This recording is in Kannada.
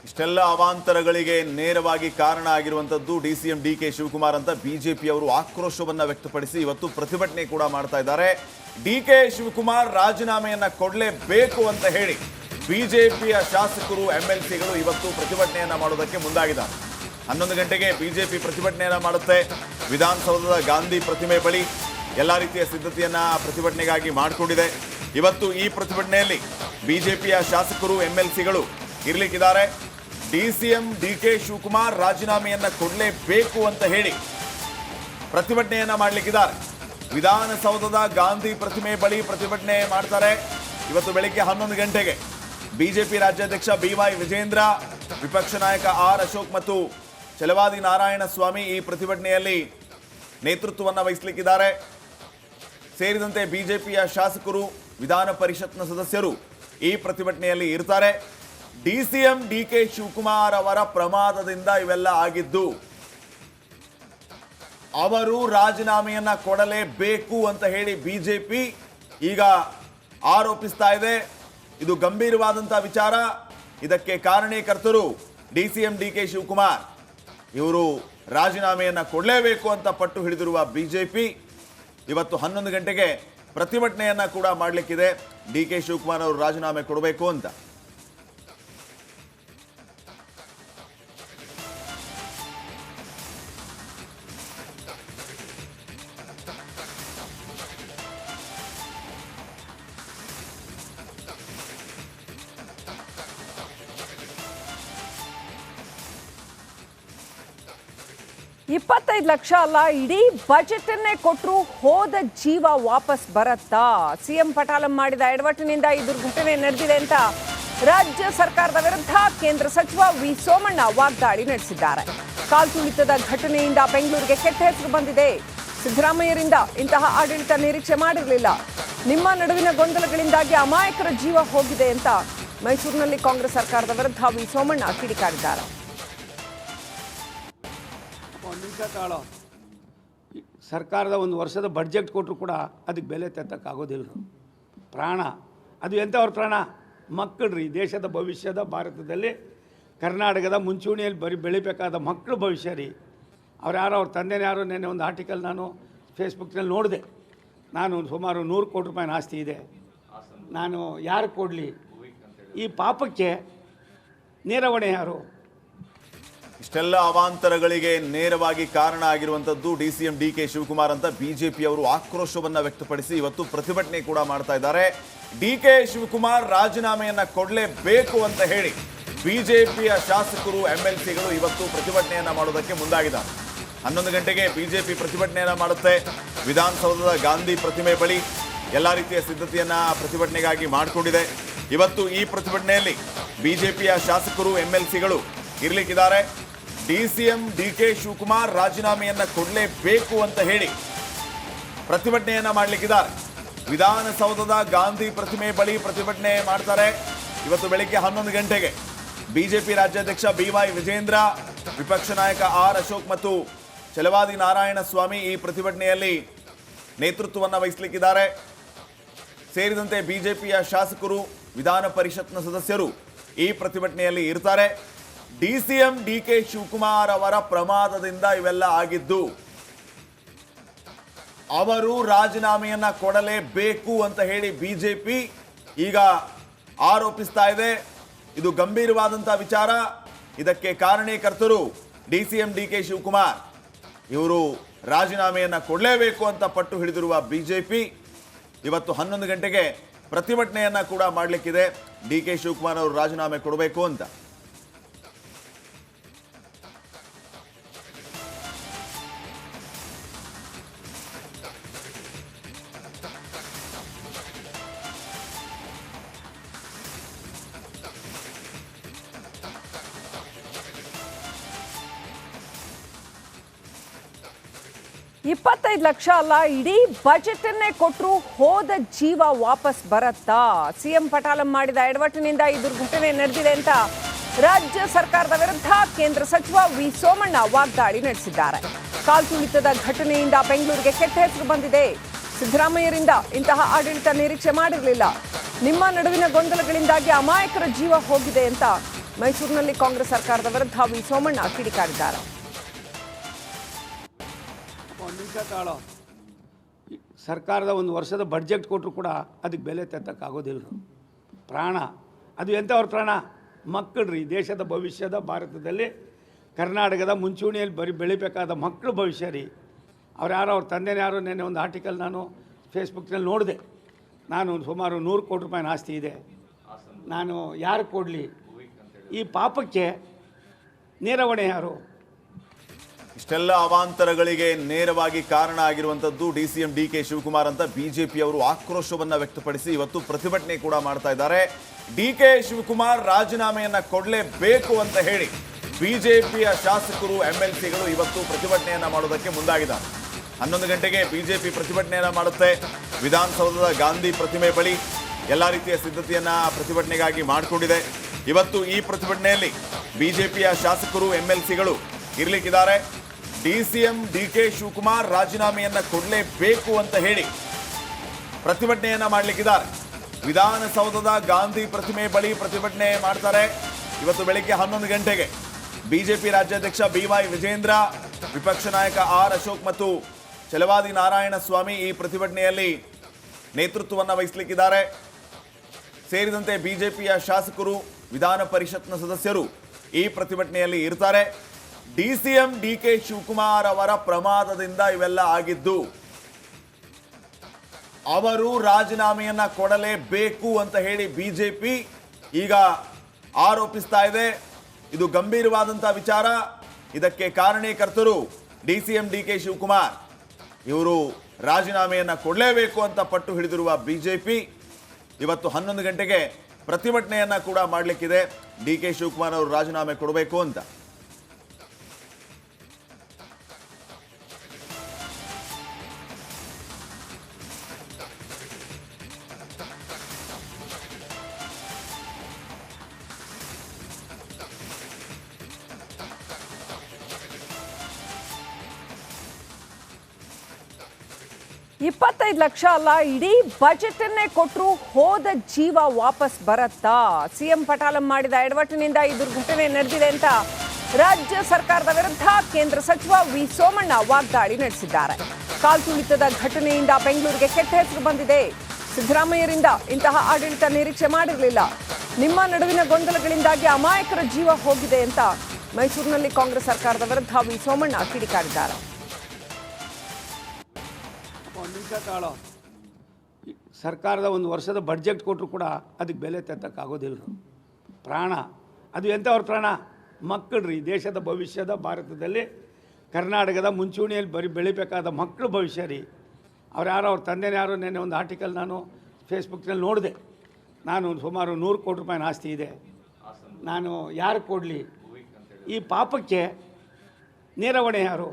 ಇಷ್ಟೆಲ್ಲ ಅವಾಂತರಗಳಿಗೆ ನೇರವಾಗಿ ಕಾರಣ ಆಗಿರುವಂತದ್ದು ಡಿಸಿಎಂ ಡಿಕೆ ಶಿವಕುಮಾರ್ ಅಂತ ಬಿಜೆಪಿ ಅವರು ಆಕ್ರೋಶವನ್ನ ವ್ಯಕ್ತಪಡಿಸಿ ಇವತ್ತು ಪ್ರತಿಭಟನೆ ಕೂಡ ಮಾಡ್ತಾ ಇದ್ದಾರೆ. ಡಿಕೆ ಶಿವಕುಮಾರ್ ರಾಜೀನಾಮೆಯನ್ನ ಕೊಡಲೇಬೇಕು ಅಂತ ಹೇಳಿ ಬಿಜೆಪಿಯ ಶಾಸಕರು ಎಂಎಲ್ಸಿಗಳು ಇವತ್ತು ಪ್ರತಿಭಟನೆಯನ್ನ ಮಾಡೋದಕ್ಕೆ ಮುಂದಾಗಿದ್ದಾರೆ. 11 ಗಂಟೆಗೆ ಬಿಜೆಪಿ ಪ್ರತಿಭಟನೆಯನ್ನ ಮಾಡುತ್ತೆ. ವಿಧಾನಸೌಧದ ಗಾಂಧಿ ಪ್ರತಿಮೆ ಬಳಿ ಎಲ್ಲ ರೀತಿಯ ಸಿದ್ಧತೆಯನ್ನ ಪ್ರತಿಭಟನೆಗಾಗಿ ಮಾಡಿಕೊಂಡಿದೆ. ಇವತ್ತು ಈ ಪ್ರತಿಭಟನೆಯಲ್ಲಿ ಬಿಜೆಪಿಯ ಶಾಸಕರು ಎಂಎಲ್ಸಿಗಳು ಇರಲಿಕ್ಕಿದ್ದಾರೆ. ಡಿಸಿಎಂ ಡಿಕೆ ಶಿವಕುಮಾರ್ ರಾಜೀನಾಮೆಯನ್ನ ಕೊಡಲೇಬೇಕು ಅಂತ ಹೇಳಿ ಪ್ರತಿಭಟನೆಯನ್ನ ಮಾಡಲಿಕ್ಕಿದ್ದಾರೆ. ವಿಧಾನಸೌಧದ ಗಾಂಧಿ ಪ್ರತಿಮೆ ಬಳಿ ಪ್ರತಿಭಟನೆ ಮಾಡ್ತಾರೆ. ಇವತ್ತು ಬೆಳಿಗ್ಗೆ 11 ಗಂಟೆಗೆ ಬಿಜೆಪಿ ರಾಜ್ಯಾಧ್ಯಕ್ಷ ಬಿವೈ ವಿಜೇಂದ್ರ, ವಿಪಕ್ಷ ನಾಯಕ ಆರ್ ಅಶೋಕ್ ಮತ್ತು ಛಲವಾದಿ ನಾರಾಯಣ ಸ್ವಾಮಿ ಈ ಪ್ರತಿಭಟನೆಯಲ್ಲಿ ನೇತೃತ್ವವನ್ನು ವಹಿಸಲಿಕ್ಕಿದ್ದಾರೆ. ಸೇರಿದಂತೆ ಬಿಜೆಪಿಯ ಶಾಸಕರು, ವಿಧಾನ ಪರಿಷತ್ನ ಸದಸ್ಯರು ಈ ಪ್ರತಿಭಟನೆಯಲ್ಲಿ ಇರ್ತಾರೆ. ಡಿಸಿಎಂ ಡಿಕೆ ಶಿವಕುಮಾರ್ ಅವರ ಪ್ರಮಾದದಿಂದ ಇವೆಲ್ಲ ಆಗಿದ್ದು, ಅವರು ರಾಜೀನಾಮೆಯನ್ನ ಕೊಡಲೇಬೇಕು ಅಂತ ಹೇಳಿ ಬಿಜೆಪಿ ಈಗ ಆರೋಪಿಸ್ತಾ ಇದೆ. ಇದು ಗಂಭೀರವಾದಂತಹ ವಿಚಾರ. ಇದಕ್ಕೆ ಕಾರಣೀಕರ್ತರು ಡಿಸಿಎಂ ಡಿಕೆ ಶಿವಕುಮಾರ್. ಇವರು ರಾಜೀನಾಮೆಯನ್ನ ಕೊಡಲೇಬೇಕು ಅಂತ ಪಟ್ಟು ಹಿಡಿದಿರುವ ಬಿಜೆಪಿ ಇವತ್ತು 11 ಗಂಟೆಗೆ ಪ್ರತಿಭಟನೆಯನ್ನ ಕೂಡ ಮಾಡಲಿಕ್ಕಿದೆ. ಡಿಕೆ ಶಿವಕುಮಾರ್ ಅವರು ರಾಜೀನಾಮೆ ಕೊಡಬೇಕು ಅಂತ. $25 ಲಕ್ಷ ಅಲ್ಲ, ಇಡೀ ಬಜೆಟ್ ಅನ್ನೇ ಕೊಟ್ಟರು ಹೋದ ಜೀವ ವಾಪಸ್ ಬರತ್ತಾ? ಸಿಎಂ ಪಟಾಲಂ ಮಾಡಿದ ಎಡವಟ್ಟಿನಿಂದ ಈ ದುರ್ಘಟನೆ ನಡೆದಿದೆ ಅಂತ ರಾಜ್ಯ ಸರ್ಕಾರದ ವಿರುದ್ಧ ಕೇಂದ್ರ ಸಚಿವ ವಿ ಸೋಮಣ್ಣ ವಾಗ್ದಾಳಿ ನಡೆಸಿದ್ದಾರೆ. ಕಾಲ್ತುಳಿತದ ಘಟನೆಯಿಂದ ಬೆಂಗಳೂರಿಗೆ ಕೆಟ್ಟ ಹೆಸರು ಬಂದಿದೆ. ಸಿದ್ದರಾಮಯ್ಯರಿಂದ ಇಂತಹ ಆಡಳಿತ ನಿರೀಕ್ಷೆ ಮಾಡಿರಲಿಲ್ಲ. ನಿಮ್ಮ ನಡುವಿನ ಗೊಂದಲಗಳಿಂದಾಗಿ ಅಮಾಯಕರ ಜೀವ ಹೋಗಿದೆ ಅಂತ ಮೈಸೂರಿನಲ್ಲಿ ಕಾಂಗ್ರೆಸ್ ಸರ್ಕಾರದ ವಿರುದ್ಧ ವಿ ಸೋಮಣ್ಣ ಕಿಡಿಕಾರಿದ್ದಾರೆ. ಸರ್ಕಾರದ ಒಂದು ವರ್ಷದ ಬಡ್ಜೆಟ್ ಕೊಟ್ಟರು ಕೂಡ ಅದಕ್ಕೆ ಬೆಲೆ ತೆತ್ತಕ್ಕಾಗೋದಿಲ್ಲ. ಪ್ರಾಣ ಅದು ಎಂಥವ್ರ ಪ್ರಾಣ? ಮಕ್ಕಳ್ರಿ, ದೇಶದ ಭವಿಷ್ಯದ, ಭಾರತದಲ್ಲಿ ಕರ್ನಾಟಕದ ಮುಂಚೂಣಿಯಲ್ಲಿ ಬೆಳಿಬೇಕಾದ ಮಕ್ಕಳು ಭವಿಷ್ಯ ರೀ. ಅವ್ರು ಯಾರೋ ಅವ್ರ ತಂದೆನೇ ಯಾರೋ. ನೆನ್ನೆ ಒಂದು ಆರ್ಟಿಕಲ್ ನಾನು ಫೇಸ್ಬುಕ್ನಲ್ಲಿ ನೋಡಿದೆ. ನಾನು ಸುಮಾರು 100 ಕೋಟಿ ರೂಪಾಯಿನ ಆಸ್ತಿ ಇದೆ, ನಾನು ಯಾರು ಕೊಡಲಿ? ಈ ಪಾಪಕ್ಕೆ ನೇರವಣೆ ಯಾರು? ಇಷ್ಟೆಲ್ಲ ಅವಾಂತರಗಳಿಗೆ ನೇರವಾಗಿ ಕಾರಣ ಆಗಿರುವಂತದ್ದು ಡಿಸಿಎಂ ಡಿಕೆ ಶಿವಕುಮಾರ್ ಅಂತ ಬಿಜೆಪಿ ಅವರು ಆಕ್ರೋಶವನ್ನ ವ್ಯಕ್ತಪಡಿಸಿ ಇವತ್ತು ಪ್ರತಿಭಟನೆ ಕೂಡ ಮಾಡ್ತಾ ಇದ್ದಾರೆ. ಡಿಕೆ ಶಿವಕುಮಾರ್ ರಾಜೀನಾಮೆಯನ್ನ ಕೊಡಲೇಬೇಕು ಅಂತ ಹೇಳಿ ಬಿಜೆಪಿಯ ಶಾಸಕರು ಎಂಎಲ್ಸಿಗಳು ಇವತ್ತು ಪ್ರತಿಭಟನೆಯನ್ನ ಮಾಡೋದಕ್ಕೆ ಮುಂದಾಗಿದ್ದಾರೆ. 11 ಗಂಟೆಗೆ ಬಿಜೆಪಿ ಪ್ರತಿಭಟನೆಯನ್ನ ಮಾಡುತ್ತೆ. ವಿಧಾನಸೌಧದ ಗಾಂಧಿ ಪ್ರತಿಮೆ ಬಳಿ ಎಲ್ಲ ರೀತಿಯ ಸಿದ್ಧತೆಯನ್ನ ಪ್ರತಿಭಟನೆಗಾಗಿ ಮಾಡಿಕೊಂಡಿದೆ. ಇವತ್ತು ಈ ಪ್ರತಿಭಟನೆಯಲ್ಲಿ ಬಿಜೆಪಿಯ ಶಾಸಕರು ಎಂಎಲ್ಸಿಗಳು ಇರಲಿಕ್ಕಿದ್ದಾರೆ. ಡಿಸಿಎಂ ಡಿಕೆ ಶಿವಕುಮಾರ್ ರಾಜೀನಾಮೆಯನ್ನ ಕೊಡಲೇಬೇಕು ಅಂತ ಹೇಳಿ ಪ್ರತಿಭಟನೆಯನ್ನ ಮಾಡಲಿಕ್ಕಿದ್ದಾರೆ. ವಿಧಾನಸೌಧದ ಗಾಂಧಿ ಪ್ರತಿಮೆ ಬಳಿ ಪ್ರತಿಭಟನೆ ಮಾಡ್ತಾರೆ. ಇವತ್ತು ಬೆಳಿಗ್ಗೆ 11 ಗಂಟೆಗೆ ಬಿಜೆಪಿ ರಾಜ್ಯಾಧ್ಯಕ್ಷ ಬಿವೈ ವಿಜೇಂದ್ರ, ವಿಪಕ್ಷ ನಾಯಕ ಆರ್ ಅಶೋಕ್ ಮತ್ತು ಛಲವಾದಿ ನಾರಾಯಣ ಸ್ವಾಮಿ ಈ ಪ್ರತಿಭಟನೆಯಲ್ಲಿ ನೇತೃತ್ವವನ್ನು ವಹಿಸಲಿಕ್ಕಿದ್ದಾರೆ. ಸೇರಿದಂತೆ ಬಿಜೆಪಿಯ ಶಾಸಕರು, ವಿಧಾನ ಪರಿಷತ್ನ ಸದಸ್ಯರು ಈ ಪ್ರತಿಭಟನೆಯಲ್ಲಿ ಇರ್ತಾರೆ. ಡಿಸಿಎಂ ಡಿಕೆ ಶಿವಕುಮಾರ್ ಅವರ ಪ್ರಮಾದದಿಂದ ಇವೆಲ್ಲ ಆಗಿದ್ದು, ಅವರು ರಾಜೀನಾಮೆಯನ್ನ ಕೊಡಲೇಬೇಕು ಅಂತ ಹೇಳಿ ಬಿಜೆಪಿ ಈಗ ಆರೋಪಿಸ್ತಾ ಇದೆ. ಇದು ಗಂಭೀರವಾದಂತಹ ವಿಚಾರ. ಇದಕ್ಕೆ ಕಾರಣೀಕರ್ತರು ಡಿಸಿಎಂ ಡಿಕೆ ಶಿವಕುಮಾರ್. ಇವರು ರಾಜೀನಾಮೆಯನ್ನ ಕೊಡಲೇಬೇಕು ಅಂತ ಪಟ್ಟು ಹಿಡಿದಿರುವ ಬಿಜೆಪಿ ಇವತ್ತು 11 ಗಂಟೆಗೆ ಪ್ರತಿಭಟನೆಯನ್ನ ಕೂಡ ಮಾಡಲಿಕ್ಕಿದೆ. ಡಿಕೆ ಶಿವಕುಮಾರ್ ಅವರು ರಾಜೀನಾಮೆ ಕೊಡಬೇಕು ಅಂತ. $25 ಲಕ್ಷ ಅಲ್ಲ, ಇಡೀ ಬಜೆಟ್ ಅನ್ನೇ ಕೊಟ್ಟರು ಹೋದ ಜೀವ ವಾಪಸ್ ಬರತ್ತಾ? ಸಿಎಂ ಪಟಾಲಂ ಮಾಡಿದ ಎಡವಟ್ಟಿನಿಂದ ಈ ದುರ್ಘಟನೆ ನಡೆದಿದೆ ಅಂತ ರಾಜ್ಯ ಸರ್ಕಾರದ ವಿರುದ್ಧ ಕೇಂದ್ರ ಸಚಿವ ವಿ ಸೋಮಣ್ಣ ವಾಗ್ದಾಳಿ ನಡೆಸಿದ್ದಾರೆ. ಕಾಲ್ತುಳಿತದ ಘಟನೆಯಿಂದ ಬೆಂಗಳೂರಿಗೆ ಕೆಟ್ಟ ಹೆಸರು ಬಂದಿದೆ. ಸಿದ್ದರಾಮಯ್ಯರಿಂದ ಇಂತಹ ಆಡಳಿತ ನಿರೀಕ್ಷೆ ಮಾಡಿರಲಿಲ್ಲ. ನಿಮ್ಮ ನಡುವಿನ ಗೊಂದಲಗಳಿಂದಾಗಿ ಅಮಾಯಕರ ಜೀವ ಹೋಗಿದೆ ಅಂತ ಮೈಸೂರಿನಲ್ಲಿ ಕಾಂಗ್ರೆಸ್ ಸರ್ಕಾರದ ವಿರುದ್ಧ ವಿ ಸೋಮಣ್ಣ ಕಿಡಿಕಾರಿದ್ದಾರೆ. ಒಂದು ನಿಮಿಷ ತಾಳೋ. ಸರ್ಕಾರದ ಒಂದು ವರ್ಷದ ಬಡ್ಜೆಟ್ ಕೊಟ್ಟರು ಕೂಡ ಅದಕ್ಕೆ ಬೆಲೆ ತೆತ್ತಕ್ಕಾಗೋದಿಲ್ಲ. ಪ್ರಾಣ ಅದು ಎಂಥವ್ರ ಪ್ರಾಣ? ಮಕ್ಕಳ್ರಿ, ದೇಶದ ಭವಿಷ್ಯದ ಭಾರತದಲ್ಲಿ ಕರ್ನಾಟಕದ ಮುಂಚೂಣಿಯಲ್ಲಿ ಬೆಳಿಬೇಕಾದ ಮಕ್ಕಳ ಭವಿಷ್ಯ ರೀ. ಅವ್ರು ಯಾರೋ ಅವ್ರ ತಂದೆನ ಯಾರೋ ನೆನ್ನೆ ಒಂದು ಆರ್ಟಿಕಲ್ ನಾನು ಫೇಸ್ಬುಕ್ನಲ್ಲಿ ನೋಡಿದೆ. ನಾನು ಸುಮಾರು 100 ಕೋಟಿ ರೂಪಾಯಿನ ಆಸ್ತಿ ಇದೆ, ನಾನು ಯಾರು ಕೊಡಲಿ? ಈ ಪಾಪಕ್ಕೆ ನೇರ ಹೊಣೆ ಯಾರು? ಇಷ್ಟೆಲ್ಲ ಅವಾಂತರಗಳಿಗೆ ನೇರವಾಗಿ ಕಾರಣ ಆಗಿರುವಂತದ್ದು ಡಿಸಿಎಂ ಡಿ ಕೆ ಶಿವಕುಮಾರ್ ಅಂತ ಬಿಜೆಪಿ ಅವರು ಆಕ್ರೋಶವನ್ನ ವ್ಯಕ್ತಪಡಿಸಿ ಇವತ್ತು ಪ್ರತಿಭಟನೆ ಕೂಡ ಮಾಡ್ತಾ ಇದ್ದಾರೆ. ಡಿ ಕೆ ಶಿವಕುಮಾರ್ ರಾಜೀನಾಮೆಯನ್ನ ಕೊಡಲೇಬೇಕು ಅಂತ ಹೇಳಿ ಬಿಜೆಪಿಯ ಶಾಸಕರು ಎಂಎಲ್ಸಿಗಳು ಇವತ್ತು ಪ್ರತಿಭಟನೆಯನ್ನ ಮಾಡೋದಕ್ಕೆ ಮುಂದಾಗಿದ್ದಾರೆ. 11 ಗಂಟೆಗೆ ಬಿಜೆಪಿ ಪ್ರತಿಭಟನೆಯನ್ನ ಮಾಡುತ್ತೆ. ವಿಧಾನಸೌಧದ ಗಾಂಧಿ ಪ್ರತಿಮೆ ಬಳಿ ಎಲ್ಲ ರೀತಿಯ ಸಿದ್ಧತೆಯನ್ನ ಪ್ರತಿಭಟನೆಗಾಗಿ ಮಾಡಿಕೊಂಡಿದೆ. ಇವತ್ತು ಈ ಪ್ರತಿಭಟನೆಯಲ್ಲಿ ಬಿಜೆಪಿಯ ಶಾಸಕರು ಎಂಎಲ್ಸಿಗಳು ಇರ್ಲಿಕ್ಕಿದ್ದಾರೆ. ಡಿಸಿಎಂ ಡಿ ಕೆ ಶಿವಕುಮಾರ್ ರಾಜೀನಾಮೆಯನ್ನ ಕೊಡಲೇಬೇಕು ಅಂತ ಹೇಳಿ ಪ್ರತಿಭಟನೆಯನ್ನ ಮಾಡಲಿಕ್ಕಿದ್ದಾರೆ. ವಿಧಾನಸೌಧದ ಗಾಂಧಿ ಪ್ರತಿಮೆ ಬಳಿ ಪ್ರತಿಭಟನೆ ಮಾಡ್ತಾರೆ. ಇವತ್ತು ಬೆಳಿಗ್ಗೆ 11 ಗಂಟೆಗೆ ಬಿಜೆಪಿ ರಾಜ್ಯಾಧ್ಯಕ್ಷ BY ವಿಜೇಂದ್ರ, ವಿಪಕ್ಷ ನಾಯಕ R ಅಶೋಕ್ ಮತ್ತು ಛಲವಾದಿ ನಾರಾಯಣ ಸ್ವಾಮಿ ಈ ಪ್ರತಿಭಟನೆಯಲ್ಲಿ ನೇತೃತ್ವವನ್ನು ವಹಿಸಲಿಕ್ಕಿದ್ದಾರೆ. ಸೇರಿದಂತೆ ಬಿಜೆಪಿಯ ಶಾಸಕರು, ವಿಧಾನ ಪರಿಷತ್ನ ಸದಸ್ಯರು ಈ ಪ್ರತಿಭಟನೆಯಲ್ಲಿ ಇರ್ತಾರೆ. ಡಿಸಿಎಂ ಡಿ ಕೆ ಶಿವಕುಮಾರ್ ಅವರ ಪ್ರಮಾದದಿಂದ ಇವೆಲ್ಲ ಆಗಿದ್ದು, ಅವರು ರಾಜೀನಾಮೆಯನ್ನ ಕೊಡಲೇಬೇಕು ಅಂತ ಹೇಳಿ ಬಿಜೆಪಿ ಈಗ ಆರೋಪಿಸ್ತಾ ಇದೆ. ಇದು ಗಂಭೀರವಾದಂತಹ ವಿಚಾರ. ಇದಕ್ಕೆ ಕಾರಣೀಕರ್ತರು ಡಿಸಿಎಂ ಡಿ ಕೆ ಶಿವಕುಮಾರ್. ಇವರು ರಾಜೀನಾಮೆಯನ್ನ ಕೊಡಲೇಬೇಕು ಅಂತ ಪಟ್ಟು ಹಿಡಿದಿರುವ ಬಿಜೆಪಿ ಇವತ್ತು 11 ಗಂಟೆಗೆ ಪ್ರತಿಭಟನೆಯನ್ನ ಕೂಡ ಮಾಡಲಿಕ್ಕಿದೆ. ಡಿ ಕೆ ಶಿವಕುಮಾರ್ ಅವರು ರಾಜೀನಾಮೆ ಕೊಡಬೇಕು ಅಂತ. $25 ಲಕ್ಷ ಅಲ್ಲ, ಇಡೀ ಬಜೆಟ್ ಅನ್ನೇ ಕೊಟ್ಟರು ಹೋದ ಜೀವ ವಾಪಸ್ ಬರತ್ತಾ? ಸಿಎಂ ಪಟಾಲಂ ಮಾಡಿದ ಎಡವಟ್ಟಿನಿಂದ ಈ ದುರ್ಘಟನೆ ನಡೆದಿದೆ ಅಂತ ರಾಜ್ಯ ಸರ್ಕಾರದ ವಿರುದ್ಧ ಕೇಂದ್ರ ಸಚಿವ ವಿ ಸೋಮಣ್ಣ ವಾಗ್ದಾಳಿ ನಡೆಸಿದ್ದಾರೆ. ಕಾಲ್ತುಳಿತದ ಘಟನೆಯಿಂದ ಬೆಂಗಳೂರಿಗೆ ಕೆಟ್ಟ ಹೆಸರು ಬಂದಿದೆ. ಸಿದ್ದರಾಮಯ್ಯರಿಂದ ಇಂತಹ ಆಡಳಿತ ನಿರೀಕ್ಷೆ ಮಾಡಿರಲಿಲ್ಲ. ನಿಮ್ಮ ನಡುವಿನ ಗೊಂದಲಗಳಿಂದಾಗಿ ಅಮಾಯಕರ ಜೀವ ಹೋಗಿದೆ ಅಂತ ಮೈಸೂರಿನಲ್ಲಿ ಕಾಂಗ್ರೆಸ್ ಸರ್ಕಾರದ ವಿರುದ್ಧ ವಿ ಸೋಮಣ್ಣ ಕಿಡಿಕಾರಿದ್ದಾರೆ. ಒಂದು ನಿಮಿಷ ತಾಳೋ. ಸರ್ಕಾರದ ಒಂದು ವರ್ಷದ ಬಡ್ಜೆಟ್ ಕೊಟ್ಟರು ಕೂಡ ಅದಕ್ಕೆ ಬೆಲೆ ತೆತ್ತಕ್ಕಾಗೋದಿಲ್ಲ. ಪ್ರಾಣ ಅದು ಎಂಥವ್ರ ಪ್ರಾಣ? ಮಕ್ಕಳ್ರಿ, ದೇಶದ ಭವಿಷ್ಯದ ಭಾರತದಲ್ಲಿ ಕರ್ನಾಟಕದ ಮುಂಚೂಣಿಯಲ್ಲಿ ಬೆಳಿಬೇಕಾದ ಮಕ್ಕಳ ಭವಿಷ್ಯ ರೀ. ಅವ್ರು ಯಾರೋ ಅವ್ರ ತಂದೆನ ಯಾರೋ ನೆನ್ನೆ ಒಂದು ಆರ್ಟಿಕಲ್ ನಾನು ಫೇಸ್ಬುಕ್ನಲ್ಲಿ ನೋಡಿದೆ. ನಾನು ಸುಮಾರು 100 ಕೋಟಿ ರೂಪಾಯಿನ ಆಸ್ತಿ ಇದೆ, ನಾನು ಯಾರು ಕೊಡಲಿ? ಈ ಪಾಪಕ್ಕೆ ನೇರ ಹೊಣೆ ಯಾರು?